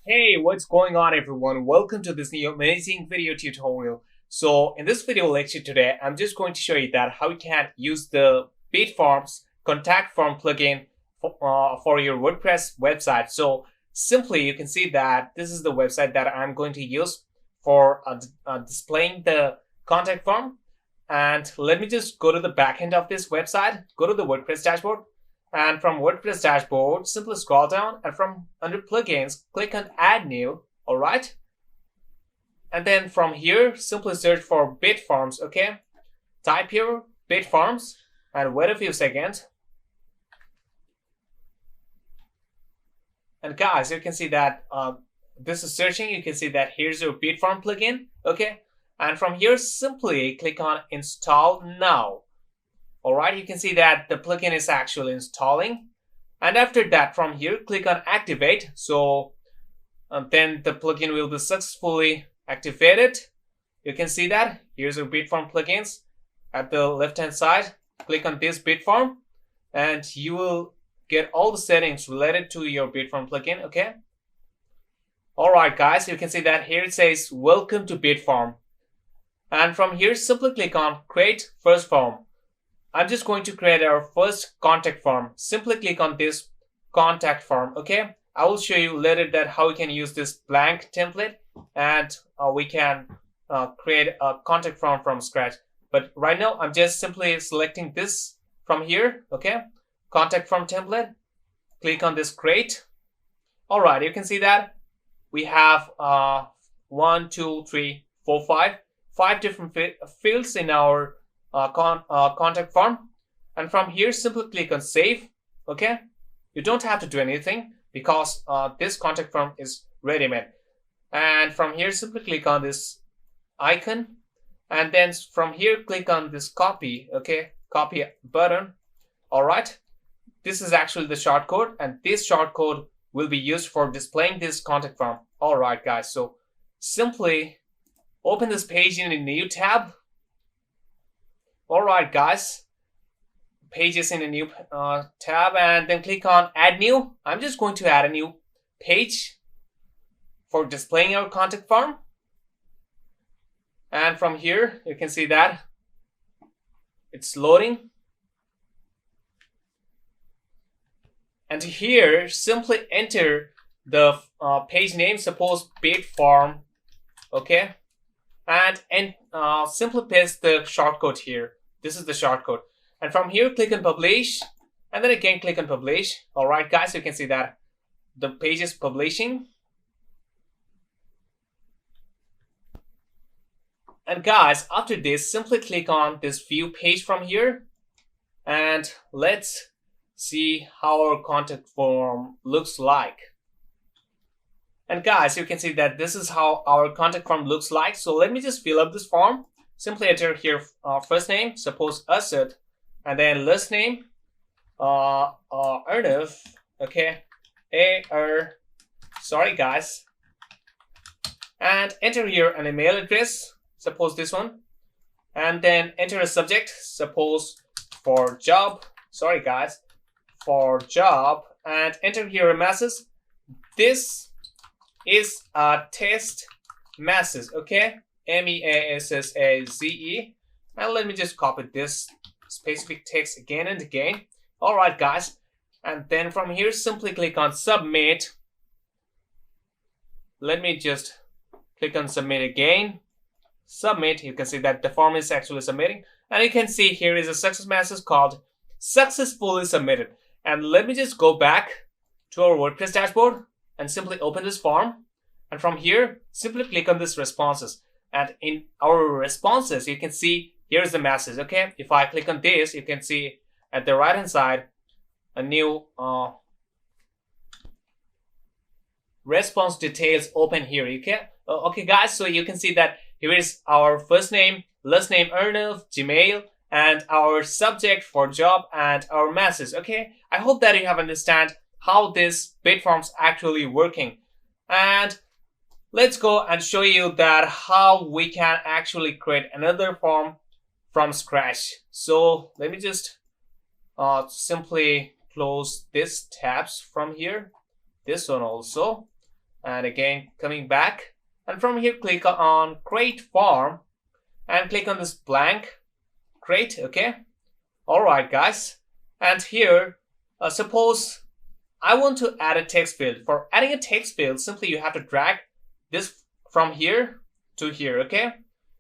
Hey, what's going on everyone? Welcome to this new amazing video tutorial. So in this video lecture today, I'm just going to show you that how you can use the Bitforms contact form plugin for your WordPress website. So simply you can see that this is the website that I'm going to use for displaying the contact form. And let me just go to the back end of this website, go to the WordPress dashboard. And from WordPress dashboard, simply scroll down and from under plugins, click on add new. All right. And then from here, simply search for Bitforms. Okay. Type here Bitforms and wait a few seconds. And guys, you can see that this is searching. You can see that here's your Bitform plugin. Okay. And from here, simply click on install now. Alright, you can see that the plugin is actually installing. And after that, from here, click on activate. So then the plugin will be successfully activated. You can see that. Here's your Bitform plugins. At the left hand side, click on this Bitform and you will get all the settings related to your Bitform plugin. Okay. Alright guys, you can see that here it says welcome to Bitform. And from here, simply click on create first form. I'm just going to create our first contact form. Simply click on this contact form. Okay, I will show you later that how we can use this blank template and we can create a contact form from scratch. But right now I'm just simply selecting this from here. Okay, contact form template. Click on this create. All right, you can see that we have 1, 2, 3, 4, 5 different fields in our contact form. And from here, simply click on save. Okay, you don't have to do anything because this contact form is ready-made. And from here, simply click on this icon, and then from here click on this copy. Okay, copy button. All right, this is actually the shortcode, and this shortcode will be used for displaying this contact form. All right guys, so simply open this page in a new tab. Alright guys, pages in a new tab, and then click on add new. I'm just going to add a new page for displaying our contact form. And from here, you can see that it's loading. And here, simply enter the page name, suppose Bitform. Okay. And simply paste the shortcode here. This is the shortcode. And from here, click on publish. And then again, click on publish. All right, guys, you can see that the page is publishing. And guys, after this, simply click on this view page from here. And let's see how our contact form looks like. And guys, you can see that this is how our contact form looks like. So let me just fill up this form. Simply enter here first name, suppose Asad, and then last name, Arnav, okay, sorry guys, and enter here an email address, suppose this one, and then enter a subject, suppose for job, sorry guys, for job, and enter here a message. This is a test message, okay, MEASSAZE, and let me just copy this specific text again and again. All right guys, and then from here simply click on submit. Let me just click on submit again. Submit. You can see that the form is actually submitting, and you can see here is a success message called successfully submitted. And let me just go back to our WordPress dashboard and simply open this form, and from here simply click on this responses. And in our responses, you can see here's the message. Okay, if I click on this, you can see at the right hand side a new response details open here. Okay guys, so you can see that here is our first name, last name Arnav, Gmail, and our subject for job and our message. Okay, I hope that you have understand how this Bitforms actually working. And let's go and show you that how we can actually create another form from scratch. So let me just simply close this tabs from here, this one also, and again coming back, and from here click on create form and click on this blank create. Okay, all right guys, and here suppose I want to add a text field. For adding a text field, simply you have to drag this from here to here. Okay,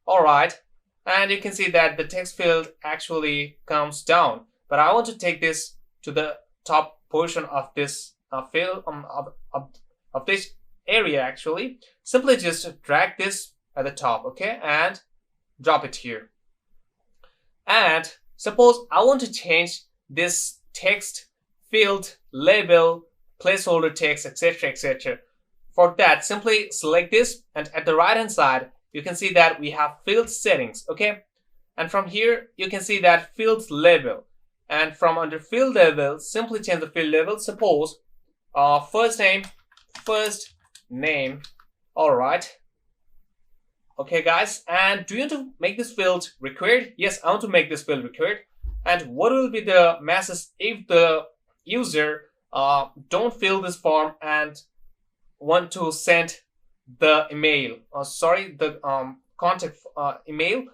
all right, and you can see that the text field actually comes down, but I want to take this to the top portion of this field of this area. Actually, simply just drag this at the top, okay, and drop it here. And suppose I want to change this text field label, placeholder text, etc., etc. For that, simply select this, and at the right hand side you can see that we have field settings. Okay, and from here you can see that field label, and from under field label simply change the field label. Suppose first name. All right, okay guys, and do you want to make this field required? Yes, I want to make this field required. And what will be the message if the user don't fill this form and want to send the email, the contact email?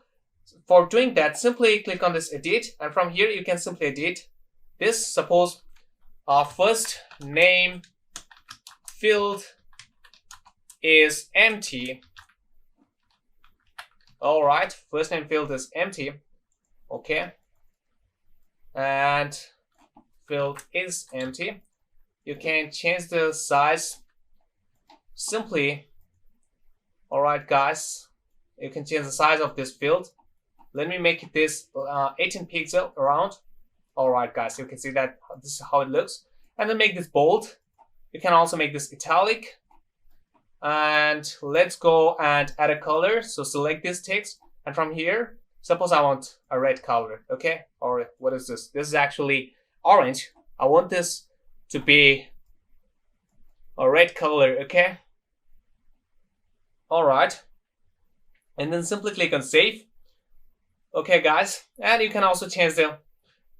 For doing that, simply click on this edit, and from here you can simply edit this. Suppose first name field is empty. All right, first name field is empty. Okay, and field is empty. You can change the size simply. All right guys, you can change the size of this field. Let me make this 18 pixel around. All right guys, you can see that this is how it looks. And then make this bold. You can also make this italic. And let's go and add a color. So select this text, and from here, suppose I want a red color. Okay, or what is this? This is actually orange. I want this to be a red color. Okay, all right, and then simply click on save. Okay guys, and you can also change the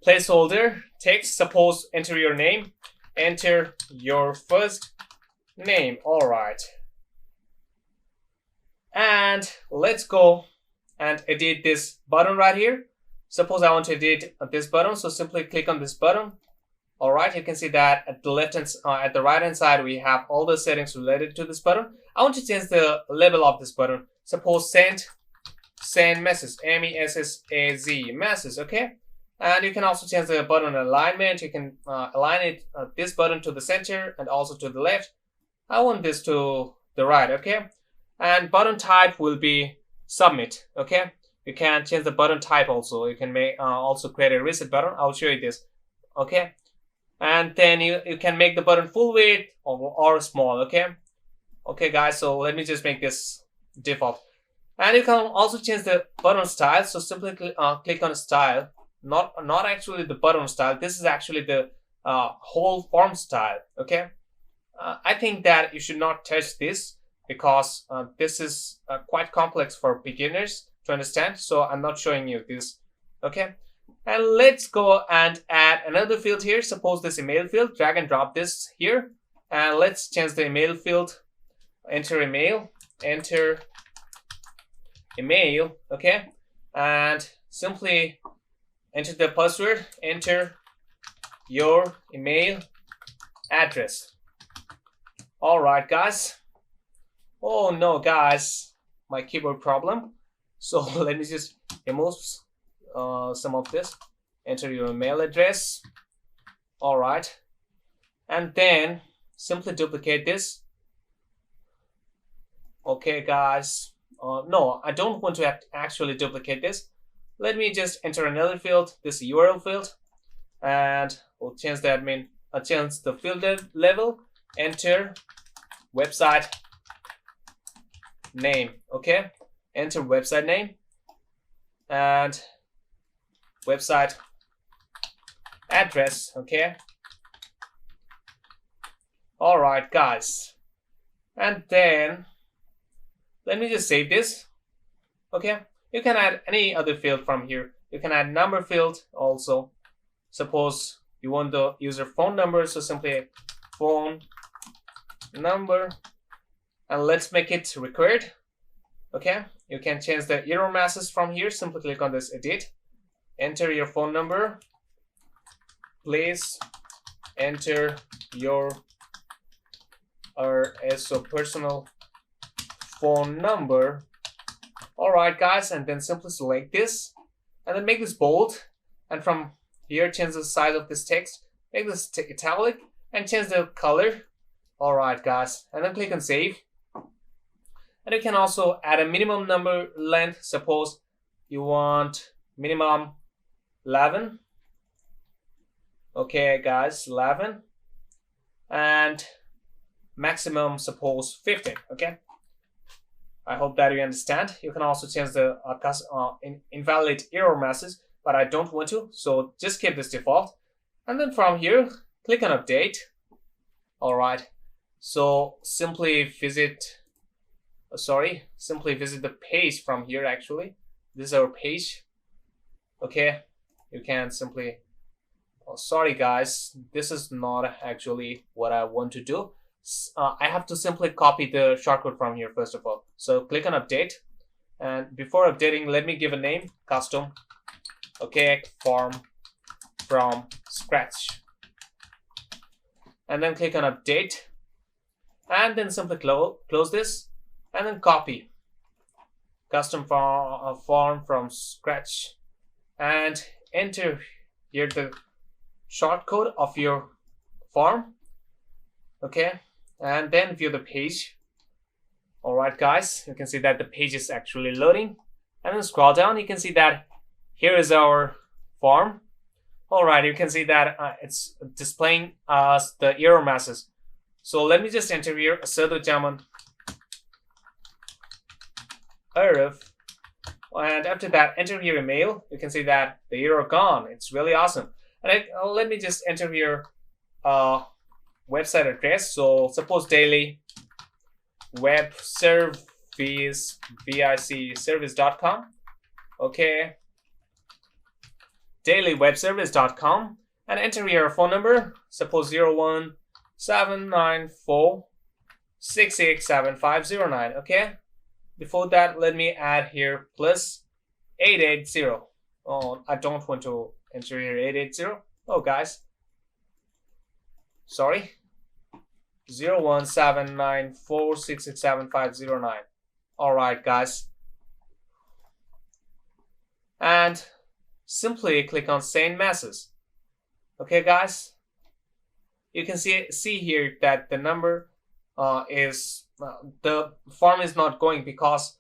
placeholder text. Suppose enter your name, enter your first name. All right, and let's go and edit this button right here. Suppose I want to edit this button, so simply click on this button. All right, you can see that at the at the right hand side we have all the settings related to this button. I want to change the label of this button. Suppose send message, MESSAZ, message. Okay, and you can also change the button alignment. You can align it this button to the center and also to the left. I want this to the right. Okay, and button type will be submit. Okay, you can change the button type also. You can make also create a reset button. I'll show you this. Okay, and then you can make the button full width or small. Okay guys, so let me just make this default. And you can also change the button style. So simply click on style, not actually the button style. This is actually the whole form style. Okay, I think that you should not touch this because this is quite complex for beginners to understand. So I'm not showing you this. Okay, and let's go and add another field here. Suppose this email field, drag and drop this here, and let's change the email field. Enter email, enter email. Okay, and simply enter the password, enter your email address. All right guys. Oh no guys, my keyboard problem. So let me just remove some of this. Enter your email address. All right, and then simply duplicate this. Okay guys, no, I don't want to actually duplicate this. Let me just enter another field, this URL field, and we'll change the change the field level. Enter website name. Okay, enter website name and website address. Okay, all right guys, and then let me just save this. Okay, you can add any other field from here. You can add number field also. Suppose you want the user phone number, so simply phone number, and let's make it required. Okay, you can change the error message from here. Simply click on this edit, enter your phone number. Please enter your so personal phone number. All right, guys, and then simply select this and then make this bold, and from here change the size of this text, make this italic, and change the color. All right, guys, and then click on save. And you can also add a minimum number length. Suppose you want minimum 11. Okay, guys, 11, and maximum suppose 15. Okay, I hope that you understand. You can also change the invalid error message, but I don't want to, so just keep this default. And then from here, click on update. All right, so simply visit the page from here. Actually, this is our page. Okay, you can simply, sorry guys, this is not actually what I want to do. I have to simply copy the shortcut from here first of all. So click on update, and before updating, let me give a name, custom, okay, form from scratch, and then click on update, and then simply close this, and then copy custom form from scratch, and enter here the shortcode of your form. Okay, and then view the page. All right, guys, you can see that the page is actually loading, and then scroll down, you can see that here is our form. All right, you can see that it's displaying us the error message. So let me just enter here Asadu Jaman Arif, and after that enter here email. You can see that the error gone. It's really awesome. And let me just enter here website address. So suppose daily web service service.com. Okay, dailywebservice.com, and enter your phone number. Suppose 01794687509. Okay, before that, let me add here plus 880. Oh, I don't want to enter here 880. Oh, guys, sorry, 01794687509. All right, guys, and simply click on send message. Okay, guys, you can see here that the number is the form is not going because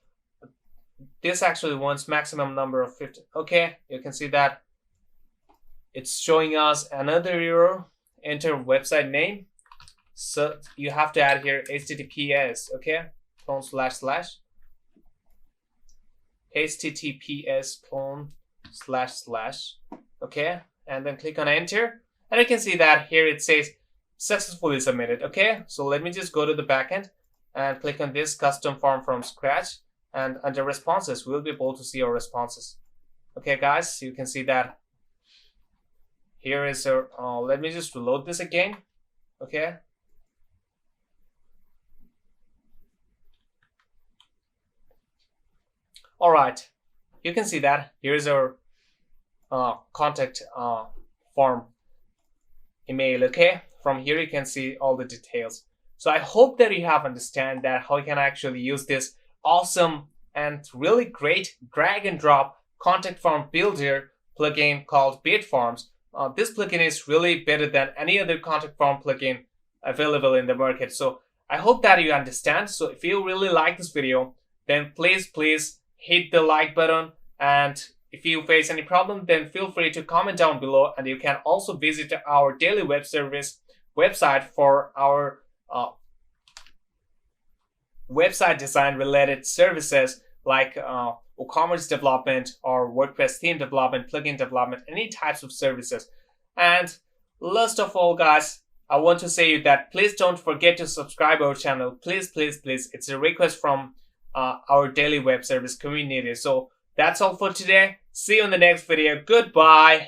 this actually wants maximum number of 50. Okay, you can see that it's showing us another error. Enter website name. So you have to add here https. Okay, clone // https clone // okay, and then click on enter, and you can see that here it says successfully submitted. Okay, so let me just go to the backend and click on this custom form from scratch, and under responses we'll be able to see our responses. Okay, guys, you can see that here is our let me just reload this again. Okay, all right, you can see that here is our contact form email. Okay, from here you can see all the details. So I hope that you have understand that how you can actually use this awesome and really great drag and drop contact form builder plugin called Bitforms. This plugin is really better than any other contact form plugin available in the market. So I hope that you understand. So if you really like this video, then please hit the like button, and if you face any problem, then feel free to comment down below, and you can also visit our daily web service website for our website design related services like WooCommerce development or WordPress theme development, plugin development, any types of services. And last of all, guys, I want to say that please don't forget to subscribe our channel. Please. It's a request from our daily web service community. So that's all for today. See you in the next video. Goodbye.